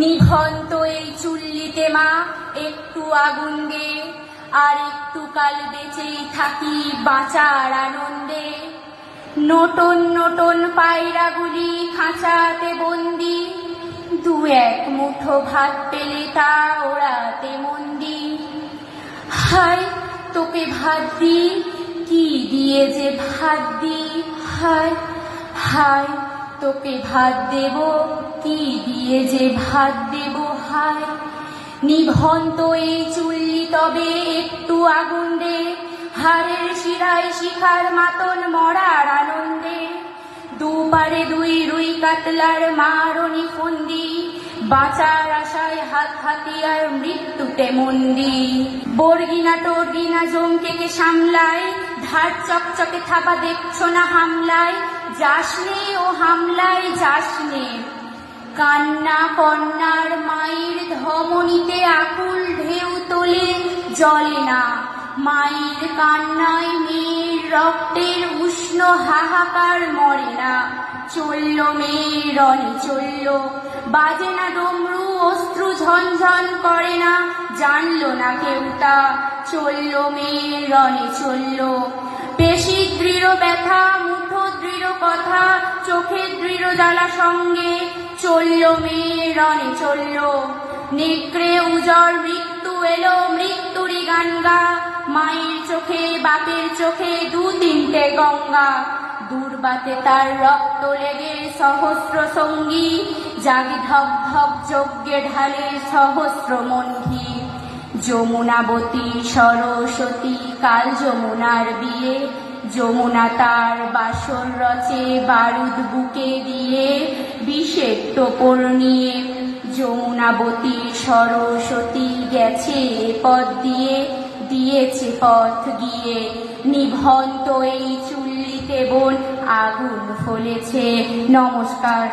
নিভন্ত এই চুল্লিতে মা একটু আগুন দে, আর একটু কাল বেঁচেই থাকি বাঁচার আনন্দে। নটন নটন পায়রাগুলি খাঁচাতে বন্দি, দু এক মুঠো ভাত পেলে তা ওড়াতে মন্দি। হায় তোকে ভাত দি, কি দিয়ে যে ভাত দি, হায় হায় তোকে ভাত দেব, কি দিয়ে যে ভাত দেব, হায়। নিভন্ত এই চুল্লি তবে একটু আগুন দে, হাড়ের শিরায় শিখার মাতন মরার আনন্দে। দুপারে দুই রুই কাতলার মারণি ফন্দি, বাঁচার আশায় হাত হাতিয়ার মৃত্যুতে মন্দি। বর্গিনা টর্গিনা জমকেকে সামলায়, ধার চকচকে থাবা দেখছো না হামলায়, যাসনে ও হামলায় যাসনে। কান্না কন্যার মায়ের ধমনীতে আকুল ঢেউ তোলে, জলে না। মায়ের কান্নায় মেয়ের রক্তের উষ্ণ হাহাকার মরে না। চলল মেয়ের রণে চলল, বাজে না ডমরু, অশ্রু ঝনঝন করে না, জানলো না কেউ তা। চলল মেয়ের রণে চলল, পেশি দৃঢ় ব্যথা, মুঠো দৃঢ় কথা, চোখের দৃঢ় জ্বালা সঙ্গে। চলল মেয়ের রণে চলল, নেকড়ে উজর মৃত্যু এলো, মৃত্যুরই গান গা। মায়ের চোখে বাপের চোখে দু তিনটে গঙ্গা, দুর্বাতে তার রক্ত লেগে সহস্র সঙ্গী, জাগি ধক ধক যজ্ঞে ঢালে সহস্র মন্থী। যমুনাবতী সরস্বতী কাল যমুনার বিয়ে, যমুনা তার বাসর রচে বারুদ বুকে দিয়ে, বিষের টোপর নিয়ে। যমুনাবতী সরস্বতী গেছে পথ দিয়ে, দিয়েছে পথ গিয়ে। নিভন্ত এই চুল্লিতে বোন আগুন ফলেছে। নমস্কার।